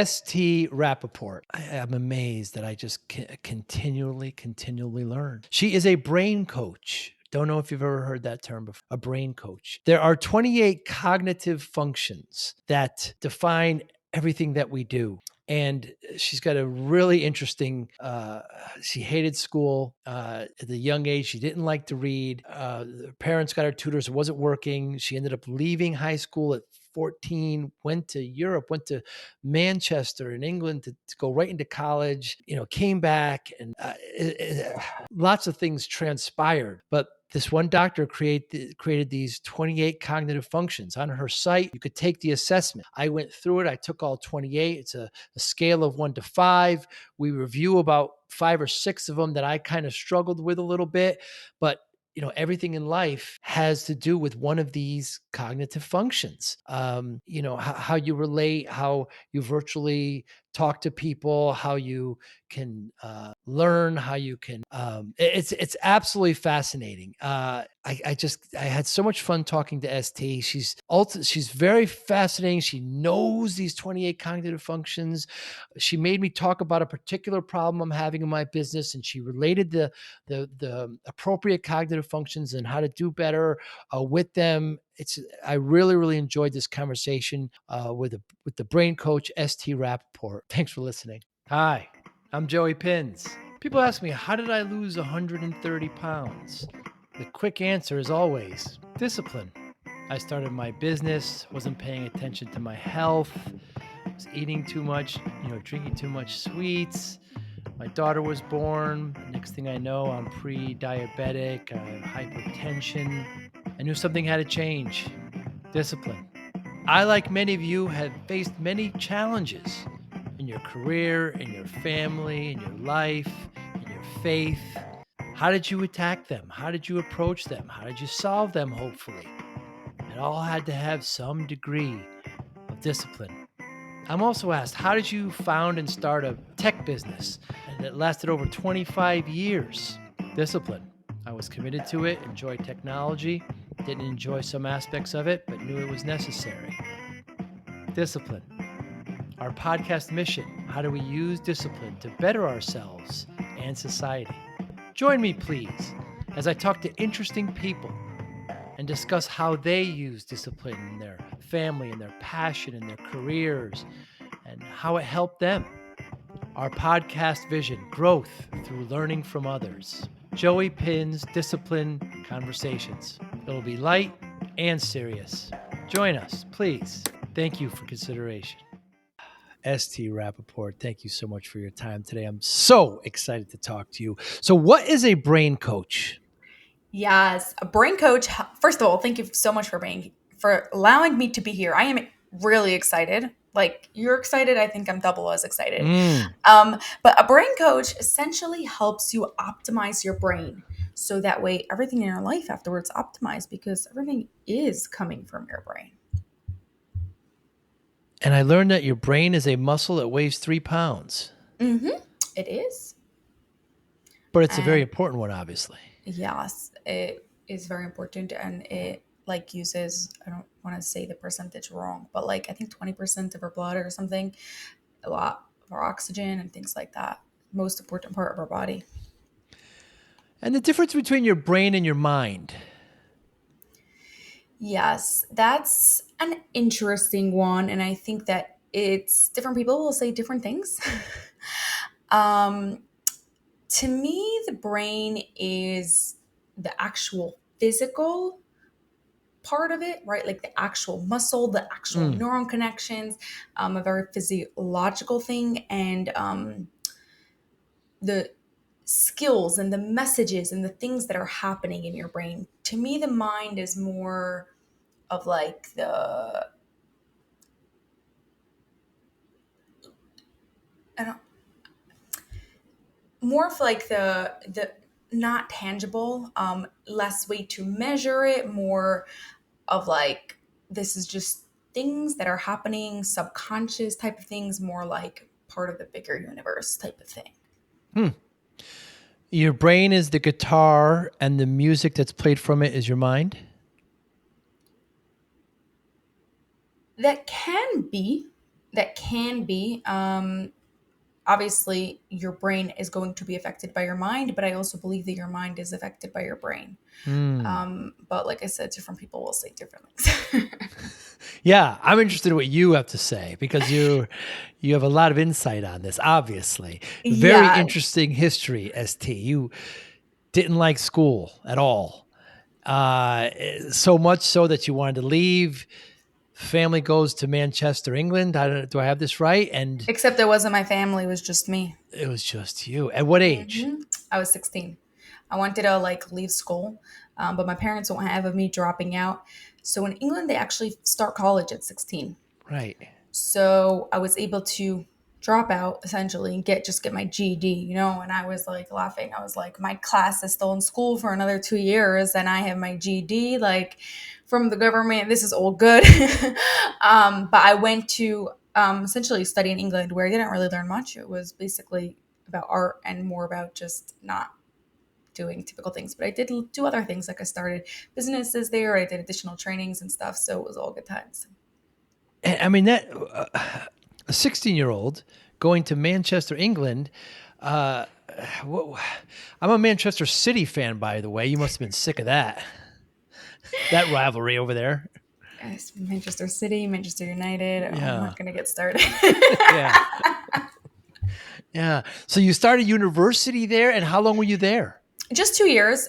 St. Rappaport. I'm amazed that I just continually learn. She is a brain coach. Don't know if you've ever heard that term before, a brain coach. There are 28 cognitive functions that define everything that we do. And she's got a really interesting, she hated school at the young age. She didn't like to read. Her parents got her tutors. It wasn't working. She ended up leaving high school at 14, went to Europe, went to Manchester in England to go right into college, came back and lots of things transpired. But this one doctor created these 28 cognitive functions. On her site, you could take the assessment. I went through it. I took all 28. It's a scale of 1 to 5. We review about 5 or 6 of them that I kind of struggled with a little bit. But everything in life has to do with one of these cognitive functions. How you relate, how you virtually talk to people, how you can learn, how you can. It's absolutely fascinating. I had so much fun talking to St. She's very fascinating. She knows these 28 cognitive functions. She made me talk about a particular problem I'm having in my business, and she related the appropriate cognitive functions and how to do better with them. I really enjoyed this conversation with the brain coach, St. Rappaport. Thanks for listening. Hi, I'm Joey Pinz. People ask me, how did I lose 130 pounds? The quick answer is always discipline. I started my business, wasn't paying attention to my health, was eating too much, drinking too much sweets. My daughter was born. Next thing I know, I'm pre-diabetic, I have hypertension. I knew something had to change. Discipline. I, like many of you, have faced many challenges in your career, in your family, in your life, in your faith. How did you attack them? How did you approach them? How did you solve them, hopefully? It all had to have some degree of discipline. I'm also asked, how did you found and start a tech business that lasted over 25 years? Discipline. I was committed to it, enjoyed technology, didn't enjoy some aspects of it, but knew it was necessary. Discipline. Our podcast mission, how do we use discipline to better ourselves and society? Join me, please, as I talk to interesting people and discuss how they use discipline in their family, in their passion, in their careers, and how it helped them. Our podcast vision, growth through learning from others. Joey Pinz Discipline Conversations. It'll be light and serious. Join us, please. Thank you for consideration. St. Rappaport, thank you so much for your time today. I'm so excited to talk to you. So what is a brain coach? Yes, a brain coach. First of all, thank you so much for allowing me to be here. I am really excited. Like, you're excited, I think I'm double as excited. But a brain coach essentially helps you optimize your brain. So that way everything in your life afterwards optimized, because everything is coming from your brain. And I learned that your brain is a muscle that weighs 3 pounds. Mm-hmm. It is. But it's a very important one, obviously. Yes, it is very important, and it uses, I don't want to say the percentage wrong, but I think 20% of our blood or something, a lot of our oxygen and things like that. Most important part of our body. And the difference between your brain and your mind. Yes, that's an interesting one, and I think that it's different people will say different things. To me, the brain is the actual physical part of it, right? Like the actual muscle, the actual neuron connections, a very physiological thing, and the skills and the messages and the things that are happening in your brain. To me, the mind is more of more of the not tangible, less way to measure it, more of this is just things that are happening, subconscious type of things, more like part of the bigger universe type of thing. Your brain is the guitar and the music that's played from it is your mind? That can be. that can be. Obviously, your brain is going to be affected by your mind, but I also believe that your mind is affected by your brain. Mm. But like I said, different people will say different things. Yeah, I'm interested in what you have to say because you have a lot of insight on this, obviously. Very Yeah, interesting history, ST. You didn't like school at all. So much so that you wanted to leave. Family goes to Manchester, England. I don't, do I have this right? And except it wasn't my family; it was just me. it was just you. At what age? I was 16. I wanted to like leave school, but my parents won't have of me dropping out. So in England, they actually start college at 16. Right. So I was able to drop out essentially and get my GED, you know, and I was like laughing. I was like, my class is still in school for another 2 years and I have my GED like from the government. This is all good. But I went to essentially study in England where I didn't really learn much. It was basically about art and more about just not doing typical things. But I did do other things. Like I started businesses there. I did additional trainings and stuff. So it was all good times. I mean, that a 16-year-old going to Manchester, England. Uh, I'm a Manchester City fan, by the way. You must have been sick of that rivalry over there. Yes, Manchester City, Manchester United. Oh, I'm Yeah, not going to get started. yeah, yeah. So you started university there, and how long were you there? Just 2 years.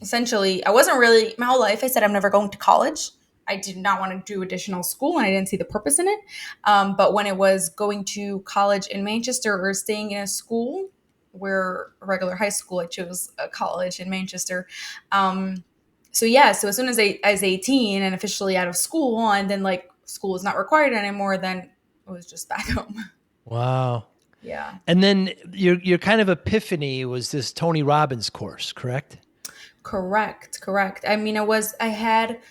Essentially, I wasn't really, my whole life, I said I'm never going to college. I did not want to do additional school and I didn't see the purpose in it. But when it was going to college in Manchester or staying in a school where a regular high school, I chose a college in Manchester. So yeah, so as soon as I was 18 and officially out of school and then like school is not required anymore, then it was just back home. Wow. Yeah. And then your kind of epiphany was this Tony Robbins course, correct? Correct, correct. I mean, I had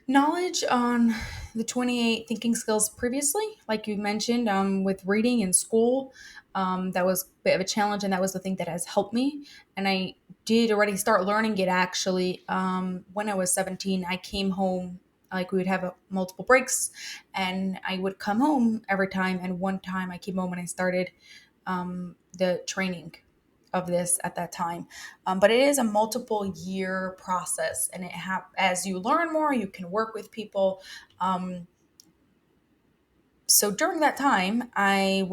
knowledge on the 28 thinking skills previously, like you mentioned, with reading in school. That was a bit of a challenge, and that was the thing that has helped me. And I did already start learning it actually when I was 17. I came home, like we would have multiple breaks, and I would come home every time. And one time I came home and I started the training of this at that time. But it is a multiple year process, and as you learn more, you can work with people. So during that time, I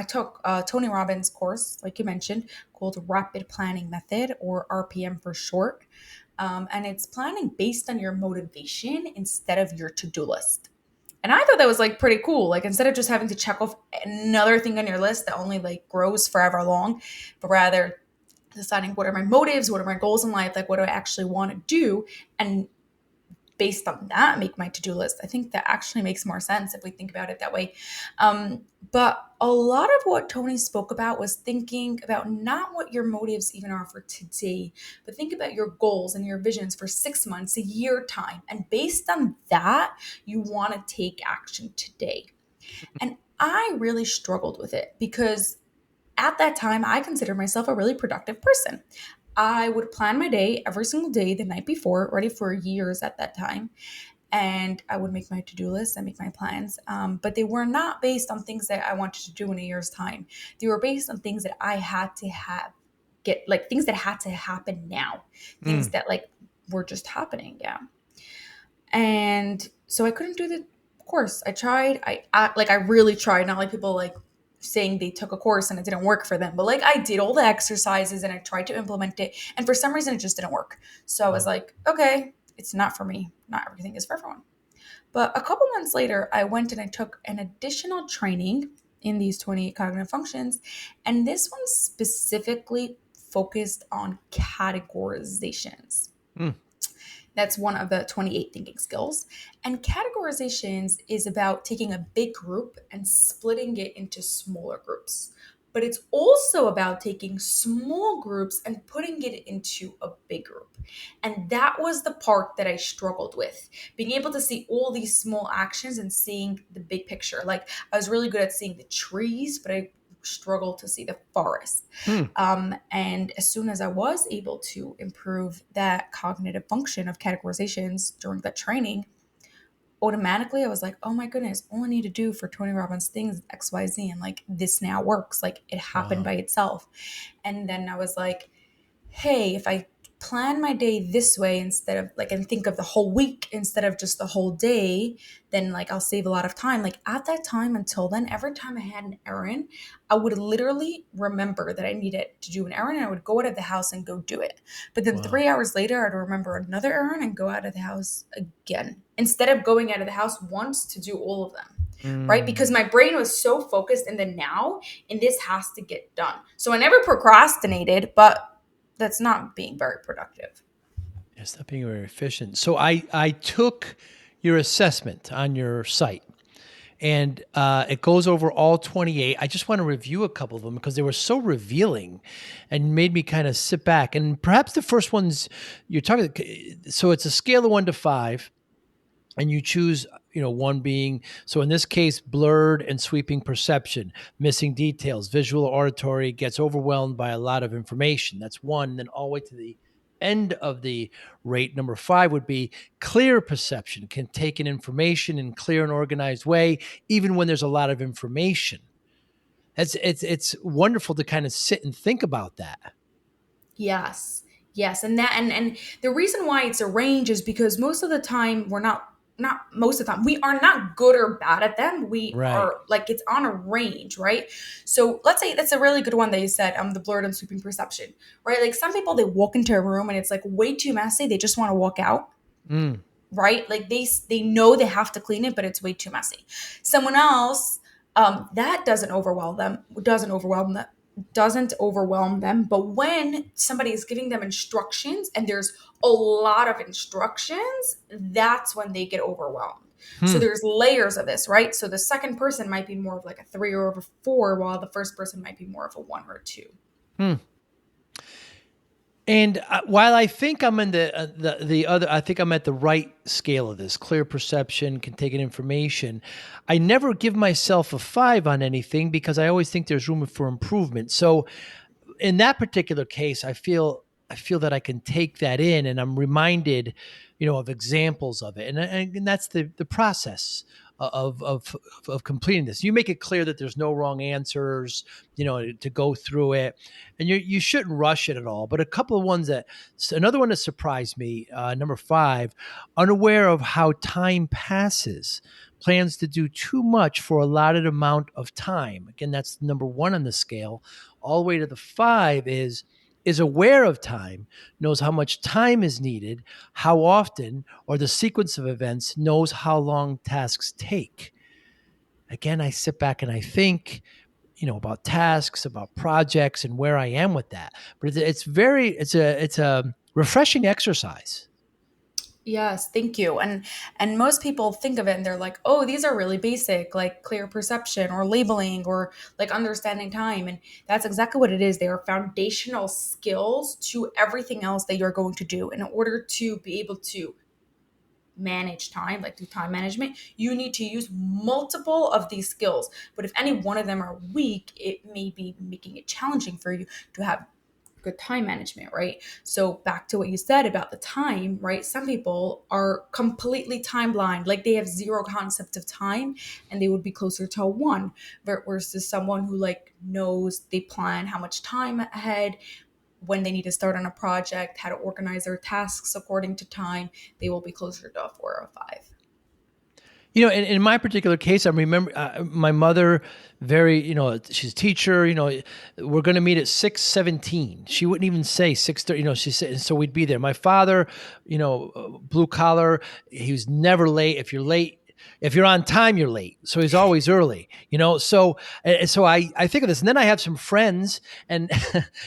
took a Tony Robbins course, like you mentioned, called Rapid Planning Method, or RPM for short. And it's planning based on your motivation instead of your to-do list. And I thought that was like pretty cool. Like instead of just having to check off another thing on your list that only like grows forever long, but rather deciding what are my motives, what are my goals in life, like what do I actually want to do, and based on that make my to-do list. I think that actually makes more sense if we think about it that way. But a lot of what Tony spoke about was thinking about not what your motives even are for today, but think about your goals and your visions for 6 months, a year time. And based on that, you want to take action today. And I really struggled with it because at that time, I considered myself a really productive person. I would plan my day every single day the night before, ready for years at that time. And I would make my to do list and make my plans. But they were not based on things that I wanted to do in a year's time. They were based on things that I had to like things that had to happen now, things Mm. that like were just happening. Yeah. And so I couldn't do the course. I tried. I really tried. Not like people like saying they took a course and it didn't work for them, but like I did all the exercises and I tried to implement it, and for some reason it just didn't work. So I was Wow. like, okay, it's not for me. Not everything is for everyone. But a couple months later, I went and I took an additional training in these 28 cognitive functions, and this one specifically focused on categorizations. Mm. That's one of the 28 thinking skills. And categorizations is about taking a big group and splitting it into smaller groups. But it's also about taking small groups and putting it into a big group. And that was the part that I struggled with, being able to see all these small actions and seeing the big picture. Like I was really good at seeing the trees, but I struggled to see the forest. Mm. And as soon as I was able to improve that cognitive function of categorizations during that training, automatically I was like, oh my goodness, all I need to do for Tony Robbins things is XYZ. And like, this now works. Like, it happened Wow. by itself. And then I was like, hey, if I plan my day this way instead of like, and think of the whole week instead of just the whole day, then like I'll save a lot of time. Like at that time until then, every time I had an errand, I would literally remember that I needed to do an errand and I would go out of the house and go do it. But then Wow. 3 hours later, I'd remember another errand and go out of the house again instead of going out of the house once to do all of them. Right? Because Mm. my brain was so focused in the now and this has to get done. So I never procrastinated, but that's not being very productive. It's not being very efficient. So I took your assessment on your site, and it goes over all 28. I just want to review a couple of them because they were so revealing and made me kind of sit back. And perhaps the first ones you're talking, so it's a scale of 1 to 5, and you choose, one being, so in this case, blurred and sweeping perception, missing details, visual, auditory, gets overwhelmed by a lot of information. That's one. Then all the way to the end of the rate, number 5 would be clear perception, can take in information in clear and organized way even when there's a lot of information. It's wonderful to kind of sit and think about that. Yes. Yes. And that and the reason why it's a range is because most of the time we're not most of the time we are not good or bad at them. We Right. are like it's on a range, right? So let's say that's a really good one that you said, the blurred and sweeping perception, right? Like some people they walk into a room and it's like way too messy, they just want to walk out. Mm. Right? Like they know they have to clean it, but it's way too messy. Someone else, that doesn't overwhelm them. But when somebody is giving them instructions and there's a lot of instructions, that's when they get overwhelmed. So Hmm. there's layers of this, right? So the second person might be more of like a 3 or a 4, while the first person might be more of a 1 or a 2. Hmm. And while I think I'm in the other, I think I'm at the right scale of this. Clear perception, can take in information. I never give myself a 5 on anything because I always think there's room for improvement. So in that particular case, I feel that I can take that in, and I'm reminded, of examples of it, and that's the process of completing this. You make it clear that there's no wrong answers, to go through it, and you shouldn't rush it at all. But a couple of ones another one that surprised me, number 5, unaware of how time passes. Plans to do too much for allotted amount of time. Again, that's number 1 on the scale. All the way to the 5 is aware of time, knows how much time is needed, how often, or the sequence of events, knows how long tasks take. Again, I sit back and I think, about tasks, about projects, and where I am with that. But it's a refreshing exercise. Yes, thank you. And most people think of it and they're like, "Oh, these are really basic, like clear perception or labeling or like understanding time." And that's exactly what it is. They are foundational skills to everything else that you're going to do in order to be able to manage time, like do time management. You need to use multiple of these skills. But if any one of them are weak, it may be making it challenging for you to have good time management, right? So back to what you said about the time, right? Some people are completely time blind, like they have zero concept of time and they would be closer to a 1 versus someone who like knows they plan how much time ahead, when they need to start on a project, how to organize their tasks according to time, they will be closer to a 4 or a 5. In my particular case, I remember my mother, very, she's a teacher, we're going to meet at 6:17. She wouldn't even say 6:30, she said, so we'd be there. My father, blue collar, he was never late. If you're on time, you're late. So he's always early, so I think of this, and then I have some friends, and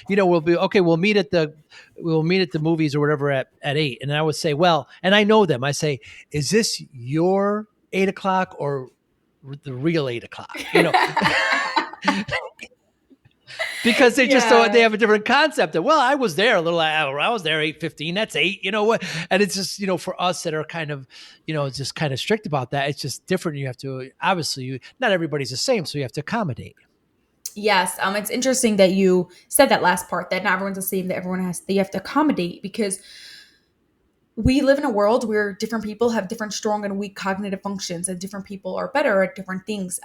we'll meet at the movies or whatever at 8. And I would say, well, and I know them. I say, is this your 8 o'clock or the real 8 o'clock? Because they just don't, they Yeah. have a different concept of, well, I was there a little hour. I was there 8:15. That's 8, what? And it's just, for us that are kind of, just kind of strict about that. It's just different. You have to, obviously not everybody's the same. So you have to accommodate. Yes, it's interesting that you said that last part, that not everyone's the same, that everyone has, that you have to accommodate, because we live in a world where different people have different strong and weak cognitive functions, and different people are better at different things.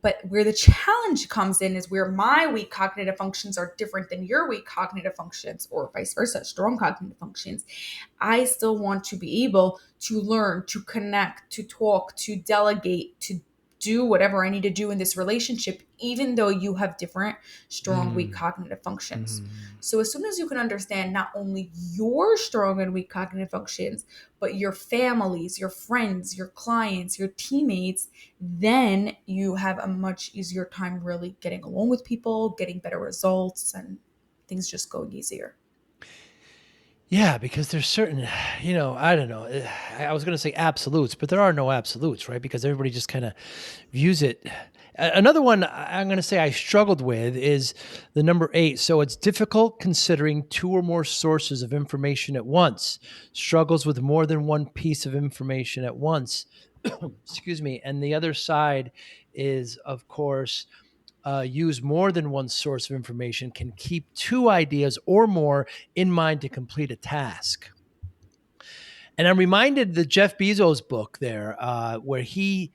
But where the challenge comes in is where my weak cognitive functions are different than your weak cognitive functions, or vice versa, strong cognitive functions. I still want to be able to learn, to connect, to talk, to delegate, to do whatever I need to do in this relationship, even though you have different strong, weak cognitive functions. So as soon as you can understand not only your strong and weak cognitive functions, but your families, your friends, your clients, your teammates, then you have a much easier time really getting along with people, getting better results, and things just go easier. Yeah, because there's certain, I don't know. I was going to say absolutes, but there are no absolutes, right? Because everybody just kind of views it. Another one I'm going to say I struggled with is the number 8. So it's difficult considering 2 or more sources of information at once, struggles with more than one piece of information at once. Excuse me. And the other side is, of course, use more than one source of information, can keep 2 ideas or more in mind to complete a task. And I'm reminded the Jeff Bezos book there, where he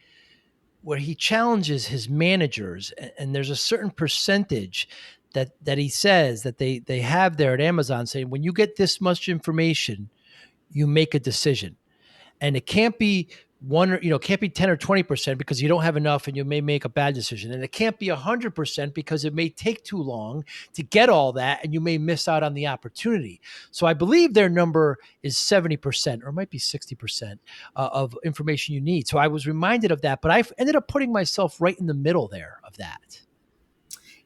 challenges his managers, and there's a certain percentage that he says that they have there at Amazon, saying when you get this much information, you make a decision, and it can't be one or can't be 10 or 20% because you don't have enough and you may make a bad decision, and it can't be 100% because it may take too long to get all that and you may miss out on the opportunity. So I believe their number is 70%, or it might be 60%, of information you need. So I was reminded of that, but I ended up putting myself right in the middle there of that.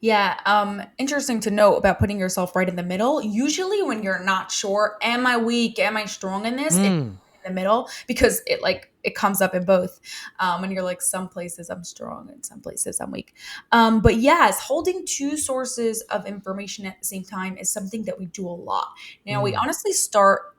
Yeah, interesting to note about putting yourself right in the middle. Usually when you're not sure, am I weak? Am I strong in this? It's Mm. in the middle, because it comes up in both. And you're like, some places I'm strong and some places I'm weak. But yes, holding 2 sources of information at the same time is something that we do a lot. Now, we Mm. honestly start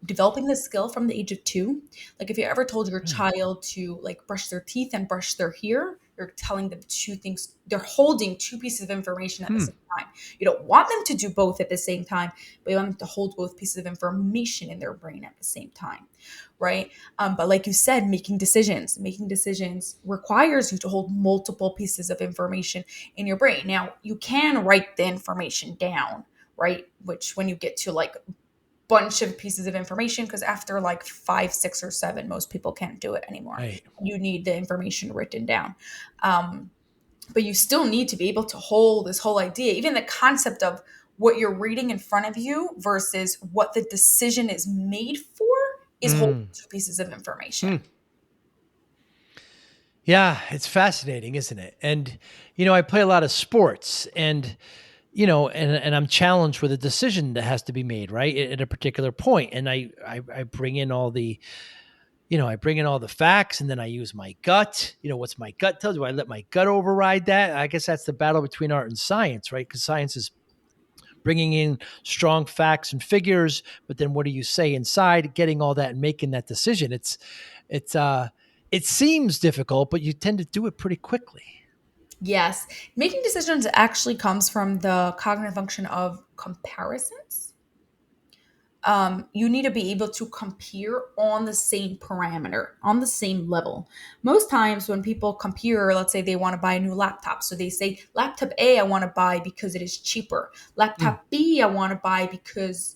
developing this skill from the age of 2. Like, if you ever told your Really? child to like brush their teeth and brush their hair, you're telling them 2 things. They're holding 2 pieces of information at the Hmm. same time. You don't want them to do both at the same time, but you want them to hold both pieces of information in their brain at the same time, right? But like you said, making decisions requires you to hold multiple pieces of information in your brain. Now, you can write the information down, right? Which, when you get to like bunch of pieces of information, because after like 5, 6, or 7, most people can't do it anymore. Right. You need the information written down. Um, but you still need to be able to hold this whole idea, even the concept of what you're reading in front of you versus what the decision is made for, is holding Mm. 2 pieces of information. Hmm. Yeah, it's fascinating, isn't it? And I play a lot of sports, and and I'm challenged with a decision that has to be made right at a particular point, and I bring in all the I bring in all the facts, and then I use my gut. What's my gut tell? Do I let my gut override that? I guess that's the battle between art and science, right? Because science is bringing in strong facts and figures, but then what do you say inside, getting all that and making that decision? It's it seems difficult, but you tend to do it pretty quickly. Yes, making decisions actually comes from the cognitive function of comparisons. You need to be able to compare on the same parameter, on the same level. Most times when people compare, let's say they want to buy a new laptop. So they say, laptop A, I want to buy because it is cheaper. Mm. Laptop B, I want to buy because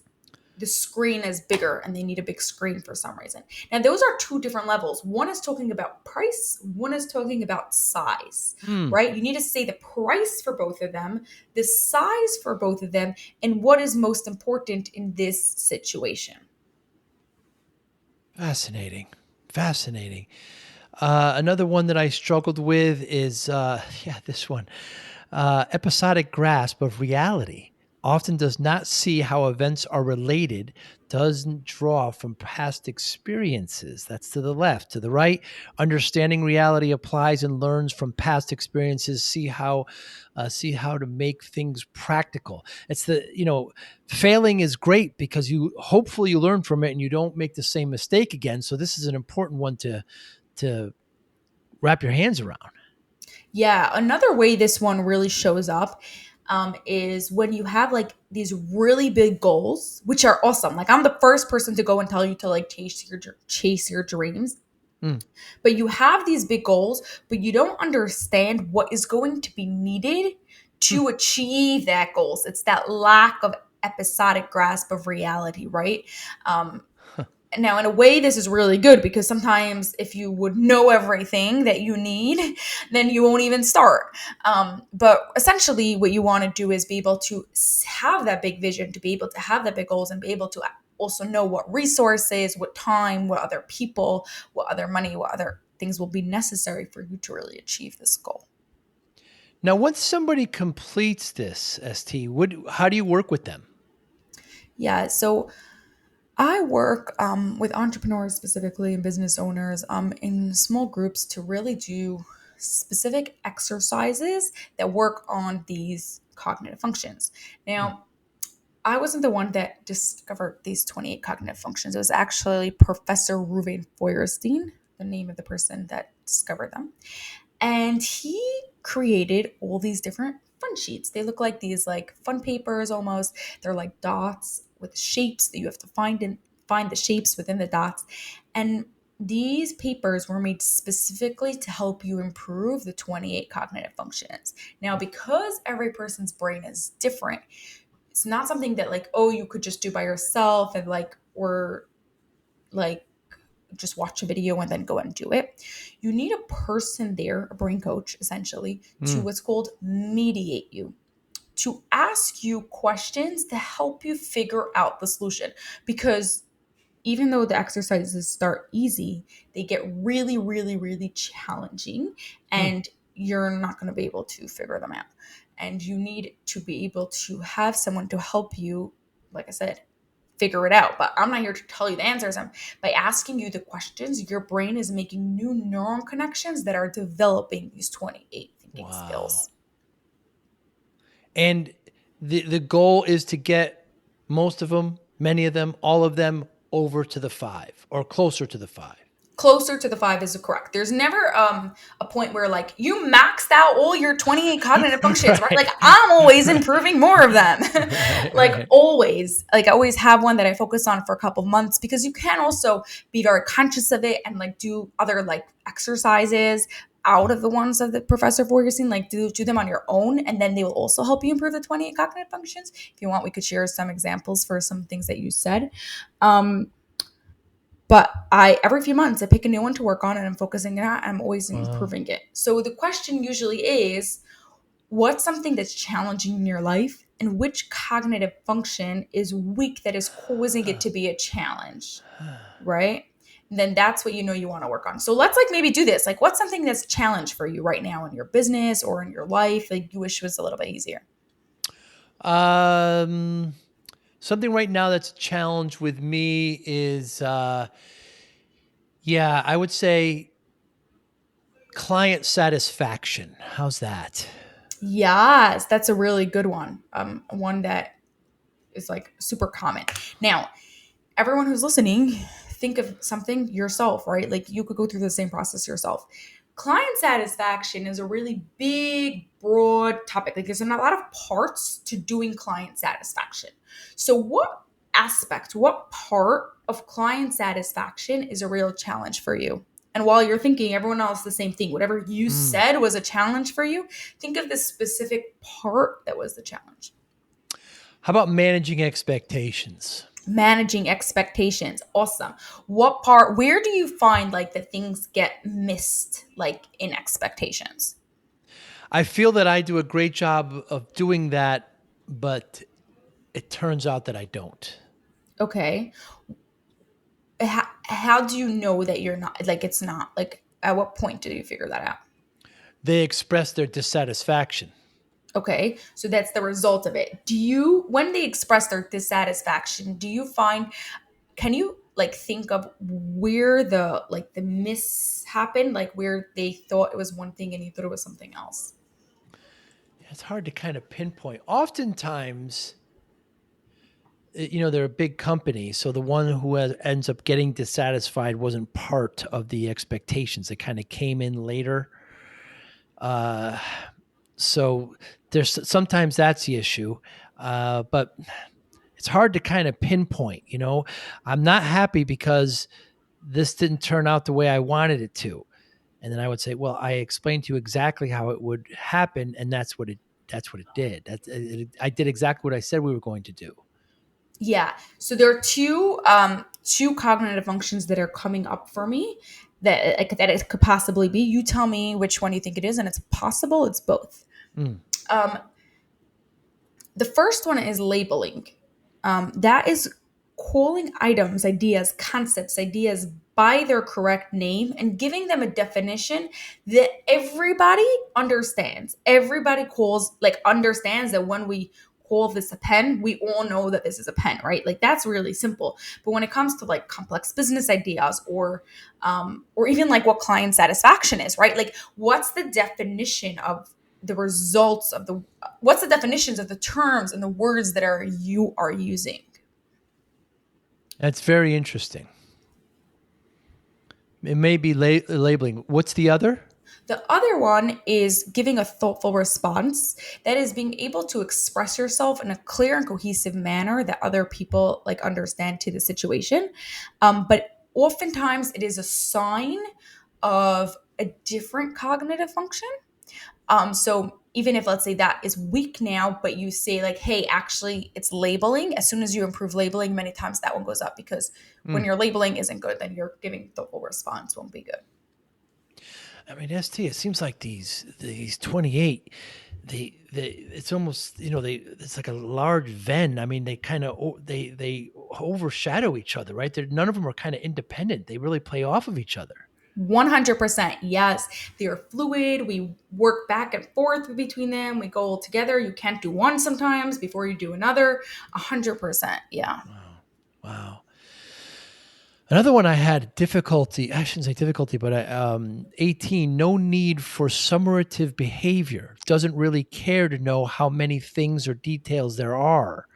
the screen is bigger and they need a big screen for some reason. Now, those are 2 different levels. One is talking about price, one is talking about size, Mm. right? You need to say the price for both of them, the size for both of them, and what is most important in this situation. Fascinating. Fascinating. Another one that I struggled with is, yeah, this one. Episodic grasp of reality often does not see how events are related, doesn't draw from past experiences. That's to the left. To the right, understanding reality applies and learns from past experiences. See how to make things practical. It's failing is great because you hopefully you learn from it and you don't make the same mistake again. So this is an important one to wrap your hands around. Yeah, another way this one really shows up, is when you have like these really big goals, which are awesome. Like I'm the first person to go and tell you to like chase your dreams. Mm. But you have these big goals, but you don't understand what is going to be needed Mm. to achieve that goals. It's that lack of episodic grasp of reality, right? Um, Now, in a way, this is really good because sometimes if you would know everything that you need, then you won't even start. But essentially, what you want to do is be able to have that big vision, to be able to have that big goals, and be able to also know what resources, what time, what other people, what other money, what other things will be necessary for you to really achieve this goal. Now, once somebody completes this, ST, how do you work with them? Yeah. So I work with entrepreneurs specifically and business owners in small groups to really do specific exercises that work on these cognitive functions. Mm. Now, I wasn't the one that discovered these 28 cognitive functions. It was actually Professor Ruven Feuerstein, the name of the person that discovered them. And he created all these different fun sheets. They look like these like fun papers almost. They're like dots with shapes that you have to find the shapes within the dots. And these papers were made specifically to help you improve the 28 cognitive functions. Now, because every person's brain is different, it's not something that like, oh, you could just do by yourself and like, or like just watch a video and then go and do it. You need a person there, a brain coach essentially, to Mm. what's called mediate you, to ask you questions to help you figure out the solution. Because even though the exercises start easy, they get really, really, really challenging Mm. and you're not going to be able to figure them out. And you need to be able to have someone to help you, like I said, figure it out. But I'm not here to tell you the answers. By asking you the questions, your brain is making new neuron connections that are developing these 28 thinking Wow. skills. And the goal is to get most of them, many of them, all of them over to the 5 or closer to the 5. Closer to the 5 is correct. There's never a point where like you maxed out all your 28 cognitive functions, right? Like Right. I'm always improving more of them. Right, Like right. always. Like I always have one that I focus on for a couple of months because you can also be very conscious of it and like do other like exercises out of the ones of the Professor Feuerstein, like do them on your own, and then they will also help you improve the 28 cognitive functions. If you want, we could share some examples for some things that you said. But I every few months I pick a new one to work on and I'm focusing it on. I'm always Wow. improving it. So the question usually is, what's something that's challenging in your life and which cognitive function is weak that is causing it to be a challenge, right? And then that's what you know you want to work on. So let's like maybe do this. Like what's something that's a challenge for you right now in your business or in your life like you wish was a little bit easier? Um, Something right now that's a challenge with me is, yeah, I would say client satisfaction. How's that? Yes, that's a really good one. One that is like super common. Now, everyone who's listening, think of something yourself, right? Like you could go through the same process yourself. Client satisfaction is a really big, broad topic. Like there's a lot of parts to doing client satisfaction. So, what part of client satisfaction is a real challenge for you? And while you're thinking, everyone else the same thing. Whatever you Mm. said was a challenge for you, think of the specific part that was the challenge. How about managing expectations? Managing expectations. Awesome. What part, where do you find like that things get missed, like in expectations? I feel that I do a great job of doing that, but it turns out that I don't. Okay. How do you know that you're not, like, it's not, like, at what point do you figure that out? They express their dissatisfaction. Okay. So that's the result of it. When they express their dissatisfaction, do you find, can you like think of where the miss happened, like where they thought it was one thing and you thought it was something else? It's hard to kind of pinpoint. Oftentimes, they're a big company, so the one who ends up getting dissatisfied wasn't part of the expectations. They kind of came in later. Uh, So there's sometimes that's the issue, but it's hard to kind of pinpoint. I'm not happy because this didn't turn out the way I wanted it to, and then I would say, well, I explained to you exactly how it would happen, and that's what it did. I did exactly what I said we were going to do. Yeah. So there are two cognitive functions that are coming up for me that it could possibly be. You tell me which one you think it is, and it's possible it's both. Mm. Um, the first one is labeling. That is calling items, ideas, concepts, ideas by their correct name and giving them a definition that everybody understands. Everybody understands that when we call this a pen, we all know that this is a pen, right? Like that's really simple. But when it comes to like complex business ideas or even like what client satisfaction is, right? Like what's the definition of the results of the what's the definitions of the terms and the words that you are using? That's very interesting. It may be labeling. What's the other? The other one is giving a thoughtful response. That is being able to express yourself in a clear and cohesive manner that other people like understand to the situation. But oftentimes it is a sign of a different cognitive function. So even if let's say that is weak now, but you say like, hey, actually it's labeling. As soon as you improve labeling, many times that one goes up because when Mm. your labeling isn't good, then you're giving the full response won't be good. I mean, ST. It seems like these 28. It's almost it's like a large Venn. I mean, they kind of they overshadow each other, right? None of them are kind of independent. They really play off of each other. 100%. Yes. They are fluid. We work back and forth between them. We go all together. You can't do one sometimes before you do another. 100%. Yeah. Wow, wow. Another one I had difficulty. I shouldn't say difficulty, but 18. No need for summative behavior. Doesn't really care to know how many things or details there are.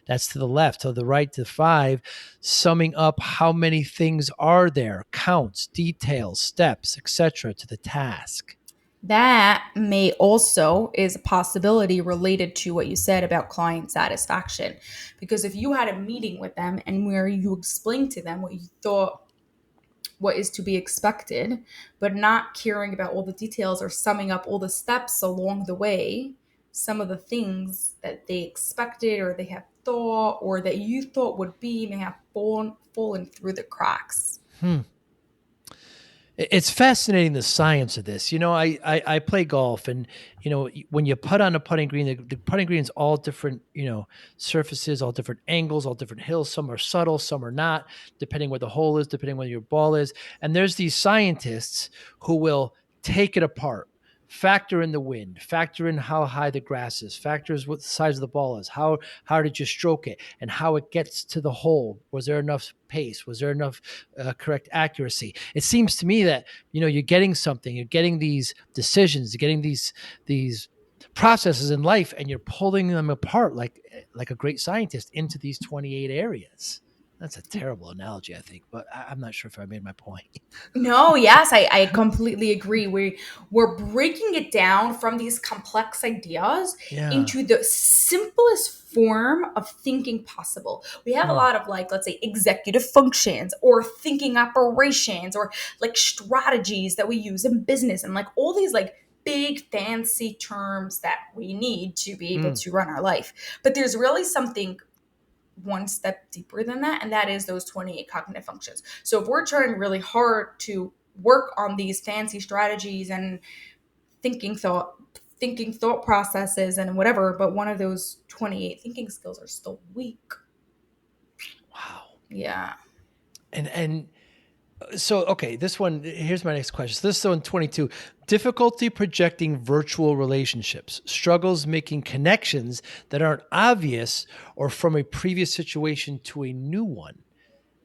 That's to the left. To the right, to 5, summing up how many things are there, counts, details, steps, etc. to the task. That may also is a possibility related to what you said about client satisfaction. Because if you had a meeting with them and where you explained to them what you thought what is to be expected, but not caring about all the details or summing up all the steps along the way, some of the things that they expected or they have thought or that you thought would be may have fallen through the cracks. Hmm. It's fascinating, the science of this. I play golf, and when you putt on a putting green, the putting green is all different, surfaces, all different angles, all different hills. Some are subtle, some are not, depending where the hole is, depending where your ball is. And there's these scientists who will take it apart, factor in the wind, factor in how high the grass is, factors what the size of the ball is, how did you stroke it, and how it gets to the hole. Was there enough pace? Was there enough correct accuracy? It seems to me that you're getting something, you're getting these decisions, you're getting these processes in life, and you're pulling them apart like a great scientist into these 28 areas. That's a terrible analogy, I think, but I'm not sure if I made my point. No, yes, I completely agree. We're breaking it down from these complex ideas Yeah. into the simplest form of thinking possible. We have a Mm. lot of like, let's say, executive functions or thinking operations or like strategies that we use in business and like all these like big fancy terms that we need to be able Mm. to run our life. But there's really something one step deeper than that, and that is those 28 cognitive functions. So if we're trying really hard to work on these fancy strategies and thinking thought thinking thought processes and whatever, but one of those 28 thinking skills are still weak. Wow. Yeah. And so, okay, this one, here's my next question. So this is on 22. Difficulty projecting virtual relationships, struggles making connections that aren't obvious or from a previous situation to a new one.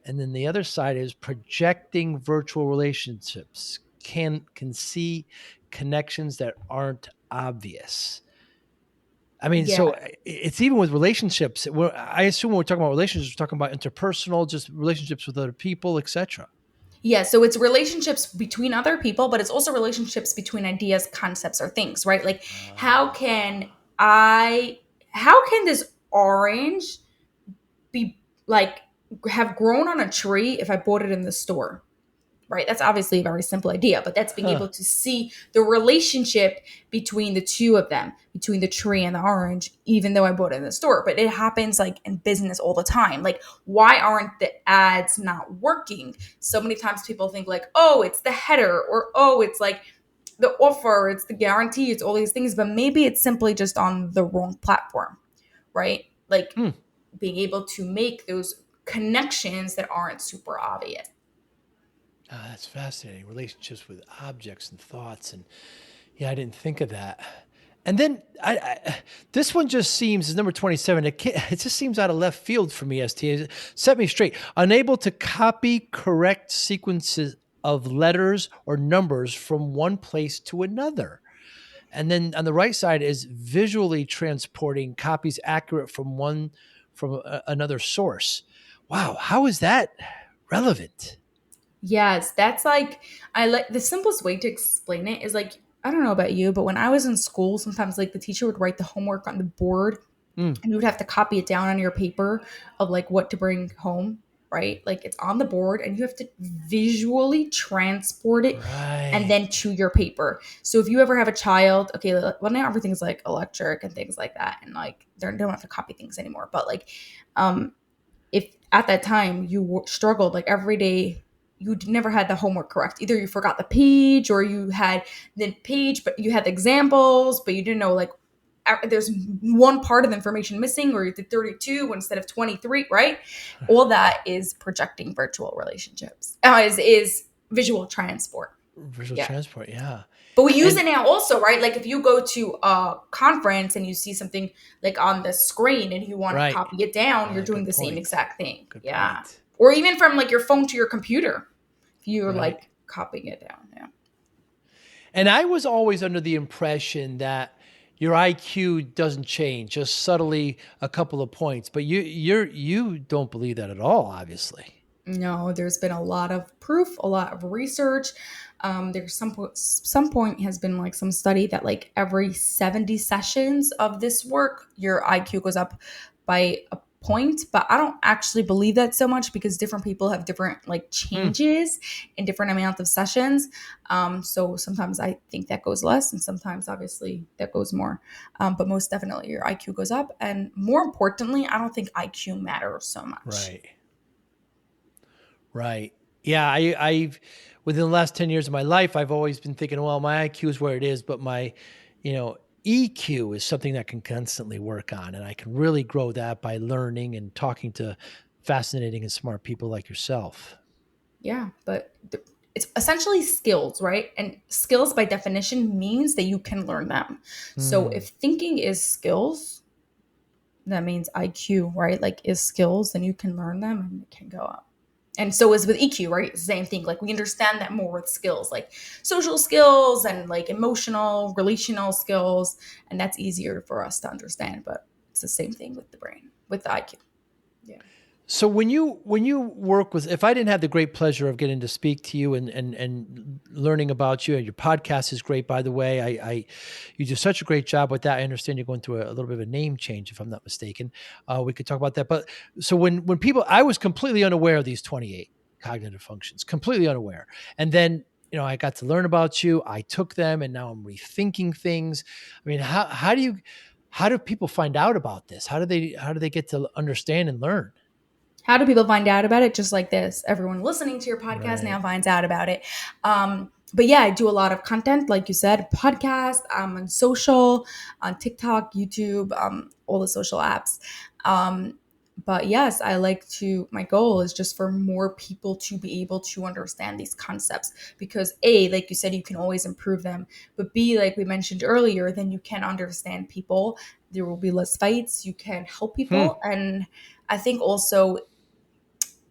And then the other side is projecting virtual relationships, can see connections that aren't obvious. I mean, Yeah. so it's even with relationships. I assume when we're talking about relationships, we're talking about interpersonal, just relationships with other people, etc. Yeah, so it's relationships between other people, but it's also relationships between ideas, concepts, or things, right? Like how Ah. can I how can this orange be like have grown on a tree if I bought it in the store? Right? That's obviously a very simple idea, but that's being Huh. able to see the relationship between the two of them, between the tree and the orange, even though I bought it in the store. But it happens like in business all the time. Like, why aren't the ads not working? So many times people think like, oh, it's the header, or oh, it's like the offer, it's the guarantee, it's all these things, but maybe it's simply just on the wrong platform, right? Like Hmm. being able to make those connections that aren't super obvious. Ah, that's fascinating. Relationships with objects and thoughts, and yeah, I didn't think of that. And then this one just seems is number 27. It just seems out of left field for me. St. Set me straight. Unable to copy correct sequences of letters or numbers from one place to another. And then on the right side is visually transporting copies accurate from another source. Wow, how is that relevant? Yes, that's like I like the simplest way to explain it is like I don't know about you, but when I was in school, sometimes like the teacher would write the homework on the board Mm, and you would have to copy it down on your paper of like what to bring home, right? Like it's on the board and you have to visually transport it and right. then to your paper. So if you ever have a child, okay, well now everything's like electric and things like that, and like they don't have to copy things anymore. But like, um, if at that time you struggled like every day, you never had the homework correct, either you forgot the page or you had the page but you had the examples but you didn't know like there's one part of the information missing, or you did 32 instead of 23, right? All that is projecting virtual relationships, is visual transport. Visual Yeah, transport, yeah. but we use And it now also, right? Like if you go to a conference and you see something like on the screen and you want to right. copy it down, you're doing Good the same point. exact thing. Good Yeah. point. Or even from like your phone to your computer, if you're Right. like copying it down. Yeah. And I was always under the impression that your IQ doesn't change, just subtly a couple of points. But you don't believe that at all, obviously. No, there's been a lot of proof, a lot of research. There's some point has been like some study that like every 70 sessions of this work, your IQ goes up by a point. But I don't actually believe that so much because different people have different like Hmm. changes in different amount of sessions. So sometimes I think that goes less, and sometimes obviously that goes more. But most definitely your IQ goes up, and more importantly, I don't think IQ matters so much. Right. Right. Yeah, I've within the last 10 years of my life, I've always been thinking, well, my IQ is where it is, but my, you know, EQ is something that I can constantly work on. And I can really grow that by learning and talking to fascinating and smart people like yourself. Yeah, but it's essentially skills, right? And skills by definition means that you can learn them. So Hmm. if thinking is skills, that means IQ, right? Like is skills, then you can learn them and it can go up. And so is with EQ, right? It's the same thing. Like we understand that more with skills, like social skills and like emotional, relational skills. And that's easier for us to understand. But it's the same thing with the brain, with the IQ. Yeah. So when you work with, if I didn't have the great pleasure of getting to speak to you and learning about you, and your podcast is great, by the way. I you do such a great job with that. I understand you're going through a little bit of a name change, if I'm not mistaken. We could talk about that. But so when people, I was completely unaware of these 28 cognitive functions, completely unaware, and then I got to learn about you. I took them, and now I'm rethinking things. I mean, how do people find out about this? How do they get to understand and learn? How do people find out about it? Just like this. Everyone listening to your podcast now Right. finds out about it. But yeah, I do a lot of content, like you said, podcast, on social, on TikTok, YouTube, all the social apps. Um, but yes, my goal is just for more people to be able to understand these concepts because A, like you said, you can always improve them. But B, like we mentioned earlier, then you can understand people. There will be less fights. You can help Hmm. people. And I think also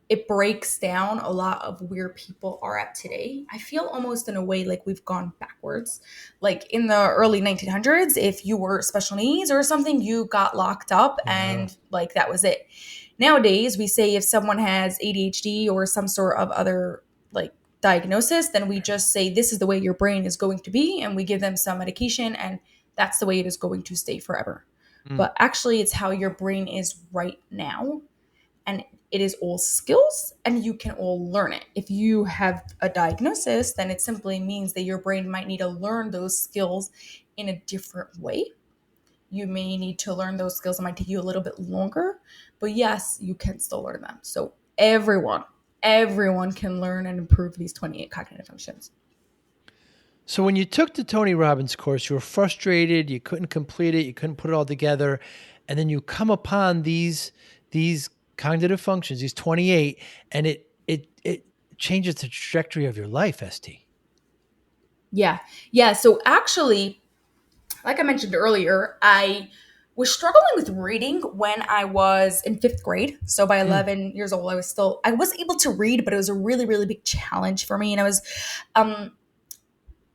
it breaks down a lot of where people are at today. I feel almost in a way like we've gone backwards. Like in the early 1900s, if you were special needs or something, you got locked up Yeah. and like that was it. Nowadays, we say if someone has ADHD or some sort of other like diagnosis, then we just say, this is the way your brain is going to be. And we give them some medication, and that's the way it is going to stay forever. But actually, it's how your brain is right now. And it is all skills, and you can all learn it. If you have a diagnosis, then it simply means that your brain might need to learn those skills in a different way. You may need to learn those skills. It might take you a little bit longer, but yes, you can still learn them. So everyone can learn and improve these 28 cognitive functions. So when you took the Tony Robbins course, you were frustrated, you couldn't complete it, you couldn't put it all together, and then you come upon these cognitive functions, these 28, and it changes the trajectory of your life, ST. Yeah. So actually, like I mentioned earlier, I was struggling with reading when I was in 5th grade. So by 11 years old, I was able to read, but it was a really, really big challenge for me. And I was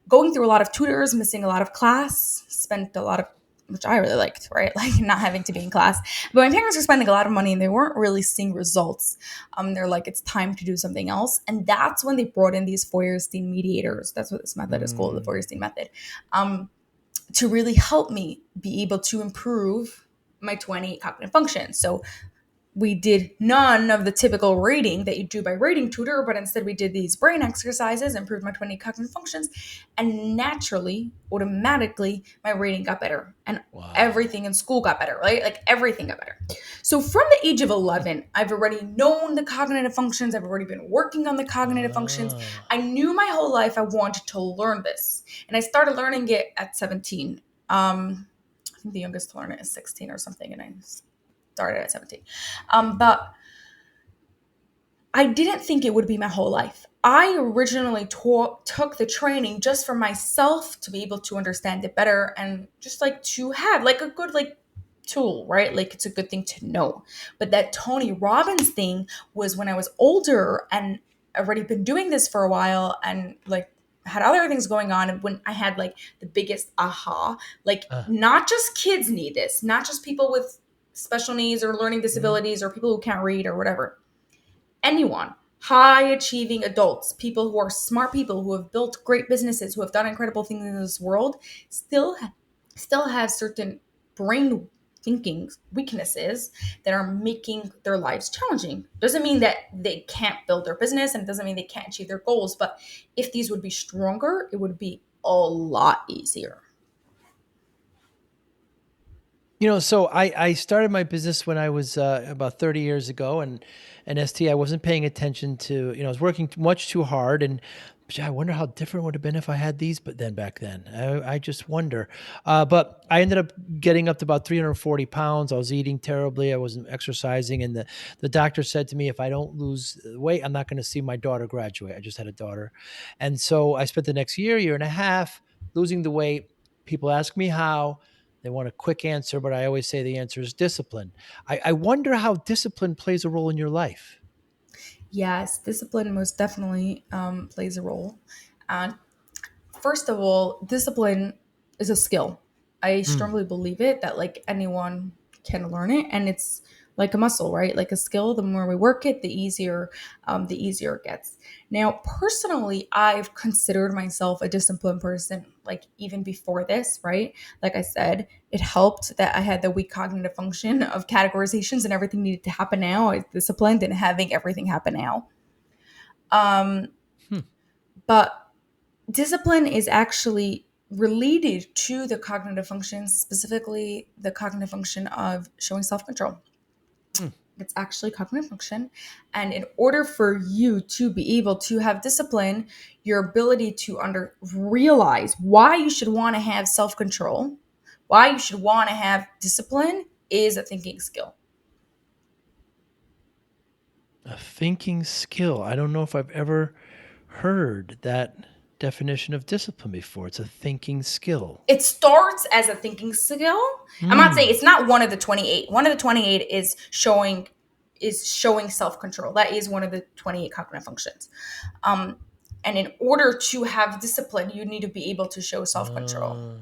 going through a lot of tutors, missing a lot of class, spent a lot of, which I really liked, right? Like not having to be in class. But my parents were spending a lot of money and they weren't really seeing results. They're like, it's time to do something else. And that's when they brought in these Feuerstein mediators. That's what this method is called, the Feuerstein method. To really help me be able to improve my 28 cognitive functions. So we did none of the typical rating that you do by rating tutor, but instead we did these brain exercises, improved my 28 cognitive functions, and naturally, automatically, my rating got better. And everything in school got better, right? Like everything got better. So from the age of 11, I've already known the cognitive functions. I've already been working on the cognitive functions. I knew my whole life I wanted to learn this. And I started learning it at 17. I think the youngest to learn it is 16 or something. And I started at 17. But I didn't think it would be my whole life. I originally took the training just for myself to be able to understand it better and just like to have like a good like tool, right? Like it's a good thing to know. But that Tony Robbins thing was when I was older and already been doing this for a while and like had other things going on, and when I had like the biggest aha, like not just kids need this, not just people with special needs or learning disabilities or people who can't read or whatever. Anyone, high achieving adults, people who are smart people who have built great businesses, who have done incredible things in this world, still have certain brain thinking weaknesses that are making their lives challenging. Doesn't mean that they can't build their business, and it doesn't mean they can't achieve their goals, but if these would be stronger, it would be a lot easier. So I started my business when I was about 30 years ago, and ST, I wasn't paying attention to, I was working much too hard, and I wonder how different it would have been if I had these, but then back then, I just wonder. But I ended up getting up to about 340 pounds. I was eating terribly. I wasn't exercising. And the doctor said to me, if I don't lose weight, I'm not going to see my daughter graduate. I just had a daughter. And so I spent the next year and a half losing the weight. People ask me how. They want a quick answer, but I always say the answer is discipline. I wonder how discipline plays a role in your life. Yes, discipline most definitely plays a role. And first of all, discipline is a skill. I strongly believe it that like anyone can learn it, and it's like a muscle, right? Like a skill. The more we work it, the easier it gets. Now, personally, I've considered myself a disciplined person, like even before this, right? Like I said, it helped that I had the weak cognitive function of categorizations and everything needed to happen now. I was disciplined in having everything happen now. But discipline is actually related to the cognitive functions, specifically the cognitive function of showing self-control. It's actually cognitive function. And in order for you to be able to have discipline, your ability to realize why you should want to have self-control, why you should want to have discipline is a thinking skill. A thinking skill. I don't know if I've ever heard that definition of discipline before. It's a thinking skill. It starts as a thinking skill. I'm not saying it's not one of the 28. One of the 28 is showing self-control. That is one of the 28 cognitive functions. And in order to have discipline, you need to be able to show self-control,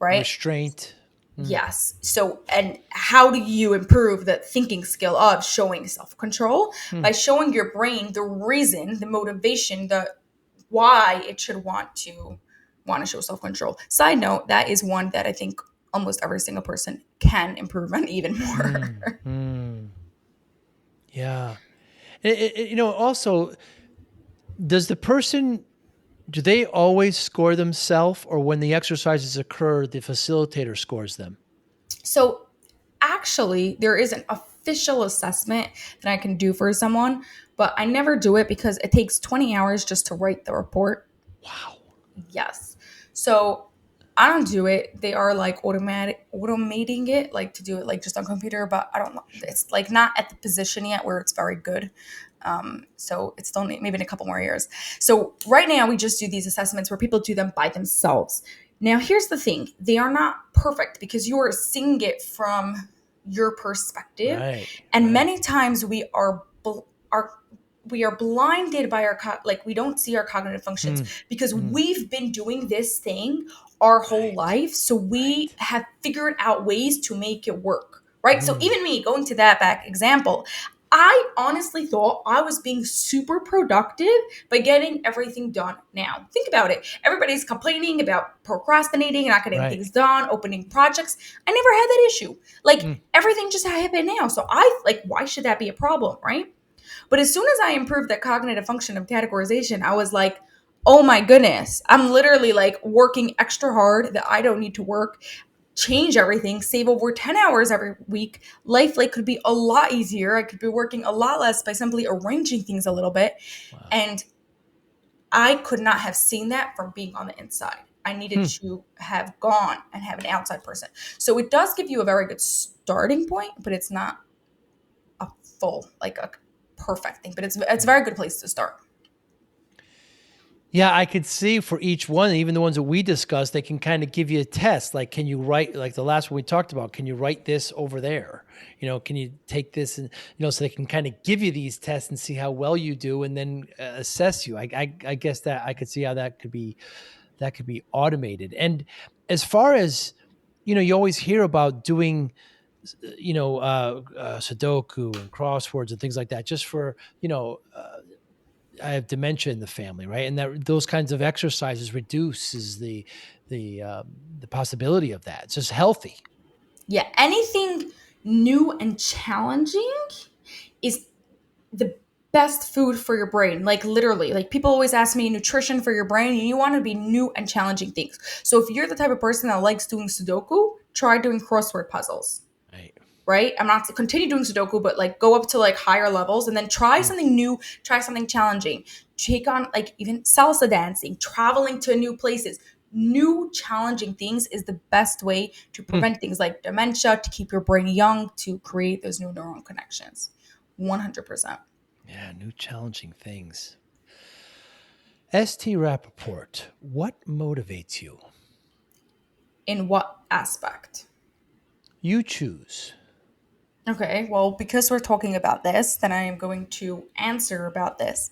right? Restraint. Yes. So, and how do you improve the thinking skill of showing self-control? By showing your brain the reason, the motivation, why it should want to show self-control. Side note, that is one that I think almost every single person can improve on even more. Yeah. Also, does the person, do they always score themselves, or when the exercises occur, the facilitator scores them? So actually, there is an official assessment that I can do for someone, but I never do it because it takes 20 hours just to write the report. Wow. Yes. So I don't do it. They are like automating it, like to do it like just on computer, but I don't know. Sure. It's like not at the position yet where it's very good. So it's still maybe in a couple more years. So right now we just do these assessments where people do them by themselves. Now here's the thing. They are not perfect because you are seeing it from your perspective. Right. And many times we are blinded by like we don't see our cognitive functions because we've been doing this thing our whole life, so we have figured out ways to make it work, right? So even me going to that back example, I honestly thought I was being super productive by getting everything done. Now think about it, everybody's complaining about procrastinating, not getting Right. things done, opening projects. I never had that issue. Like everything just happened now, so I like, why should that be a problem, right? But as soon as I improved that cognitive function of categorization, I was like, oh my goodness, I'm literally like working extra hard that I don't need to work, change everything, save over 10 hours every week. Life like could be a lot easier. I could be working a lot less by simply arranging things a little bit. Wow. And I could not have seen that from being on the inside. I needed to have gone and have an outside person. So it does give you a very good starting point, but it's not a full, like a perfect thing, but it's a very good place to start. Yeah, I could see for each one, even the ones that we discussed, they can kind of give you a test. Like, can you write, like the last one we talked about, can you write this over there? Can you take this and, so they can kind of give you these tests and see how well you do and then assess you. I guess that I could see how that could be automated. And as far as, you always hear about doing, Sudoku and crosswords and things like that, just for, I have dementia in the family, right? And that those kinds of exercises reduces the possibility of that. It's just healthy. Yeah, anything new and challenging is the best food for your brain. Like literally, like people always ask me nutrition for your brain, and you want to be new and challenging things. So if you're the type of person that likes doing Sudoku, try doing crossword puzzles. Right. Right? I'm not to continue doing Sudoku, but like go up to like higher levels and then try something new, try something challenging. Take on like even salsa dancing, traveling to new places. New challenging things is the best way to prevent things like dementia, to keep your brain young, to create those new neural connections. 100%. Yeah, new challenging things. St. Rappaport, what motivates you? In what aspect? You choose. Okay, well, because we're talking about this, then I am going to answer about this.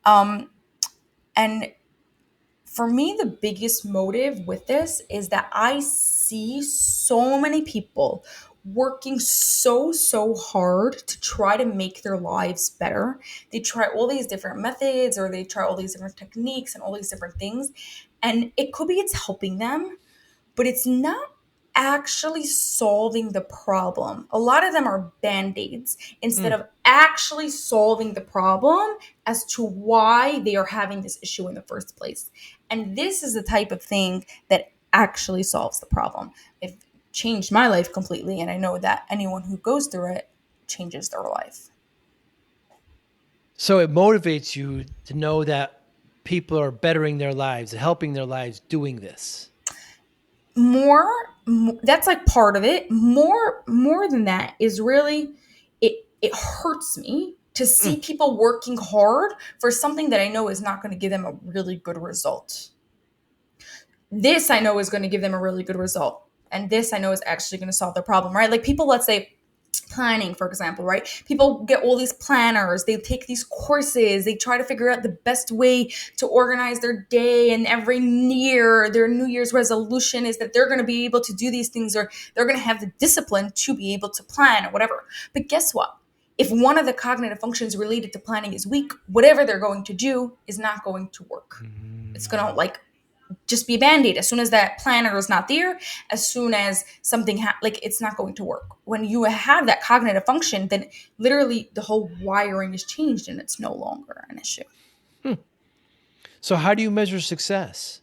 And for me, the biggest motive with this is that I see so many people working so hard to try to make their lives better. They try all these different methods, or they try all these different techniques and all these different things. And it could be it's helping them, but it's not actually solving the problem. A lot of them are band-aids instead of actually solving the problem as to why they are having this issue in the first place. And this is the type of thing that actually solves the problem. It changed my life completely, and I know that anyone who goes through it changes their life. So it motivates you to know that people are bettering their lives, helping their lives doing this. More, that's like part of it. More than that is really, it hurts me to see people working hard for something that I know is not going to give them a really good result. This I know is going to give them a really good result, and this I know is actually going to solve the problem, right? Like people, let's say planning, for example, right? People get all these planners, they take these courses, they try to figure out the best way to organize their day, and every year their New Year's resolution is that they're going to be able to do these things, or they're going to have the discipline to be able to plan or whatever. But guess what? if one of the cognitive functions related to planning is weak, whatever they're going to do is not going to work. It's going to like just be a band-aid. As soon as that planner is not there, as soon as something like it's not going to work. When you have that cognitive function, then literally the whole wiring is changed and it's no longer an issue. So how do you measure success?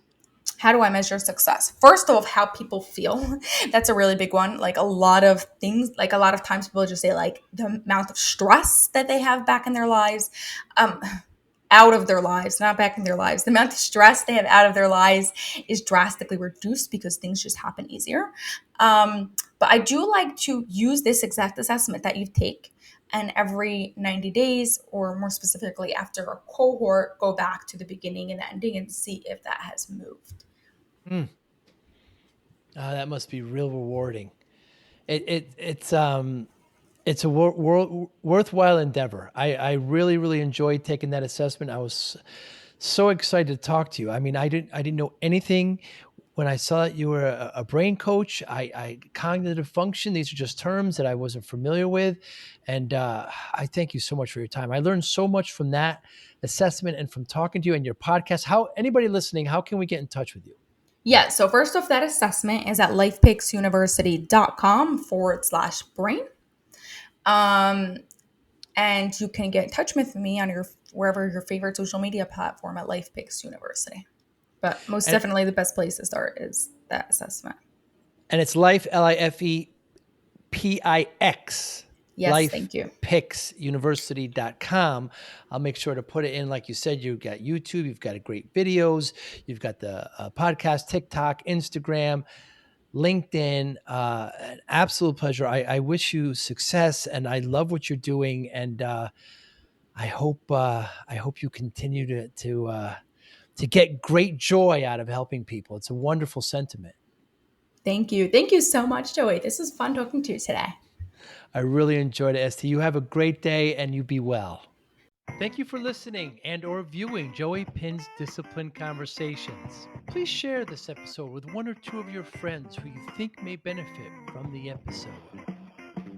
How do I measure success? First off, how people feel. That's a really big one. Like a lot of things, like a lot of times people just say like the amount of stress that they have back in their lives, out of their lives, not back in their lives. The amount of stress they have out of their lives is drastically reduced because things just happen easier. But I do like to use this exact assessment that you take, and every 90 days, or more specifically after a cohort, go back to the beginning and ending and see if that has moved. That must be real rewarding. It's a worthwhile endeavor. I really, really enjoyed taking that assessment. I was so excited to talk to you. I mean, I didn't know anything when I saw that you were a brain coach. I cognitive function. These are just terms that I wasn't familiar with. And I thank you so much for your time. I learned so much from that assessment and from talking to you and your podcast. Anybody listening, how can we get in touch with you? Yeah, so first off, that assessment is at lifepixuniversity.com/brain. And you can get in touch with me on wherever your favorite social media platform at LifePix University. But most definitely the best place to start is that assessment. And it's Life, LifePix. Yes, thank you. LifePixUniversity.com. I'll make sure to put it in. Like you said, you've got YouTube, you've got great videos, you've got the podcast, TikTok, Instagram, LinkedIn. An absolute pleasure. I wish you success, and I love what you're doing. And I hope you continue to get great joy out of helping people. It's a wonderful sentiment. Thank you. Thank you so much, Joey. This was fun talking to you today. I really enjoyed it, ST. You have a great day and you be well. Thank you for listening and or viewing Joey Pinz Discipline Conversations. Please share this episode with one or two of your friends who you think may benefit from the episode.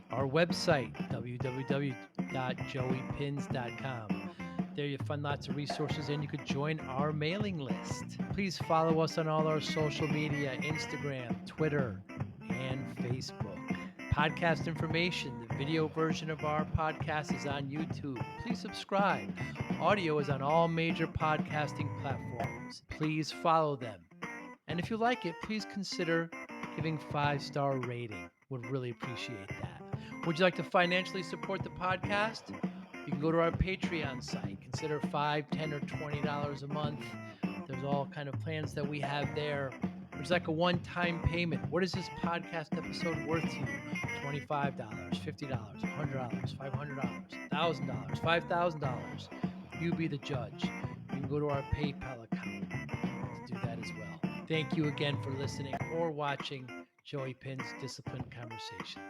Our website, www.joeypins.com. There you'll find lots of resources and you could join our mailing list. Please follow us on all our social media, Instagram, Twitter, and Facebook. Podcast information, the video version of our podcast is on YouTube. Please subscribe. Audio is on all major podcasting platforms. Please follow them. And if you like it, please consider giving 5-star rating. Would really appreciate that. Would you like to financially support the podcast? You can go to our Patreon site. Consider $5, $10, or $20 a month. There's all kind of plans that we have there. There's like a one-time payment. What is this podcast episode worth to you? $25, $50, $100, $500, $1,000, $5,000. You be the judge. You can go to our PayPal account to do that as well. Thank you again for listening or watching Joey Pinz Discipline Conversations.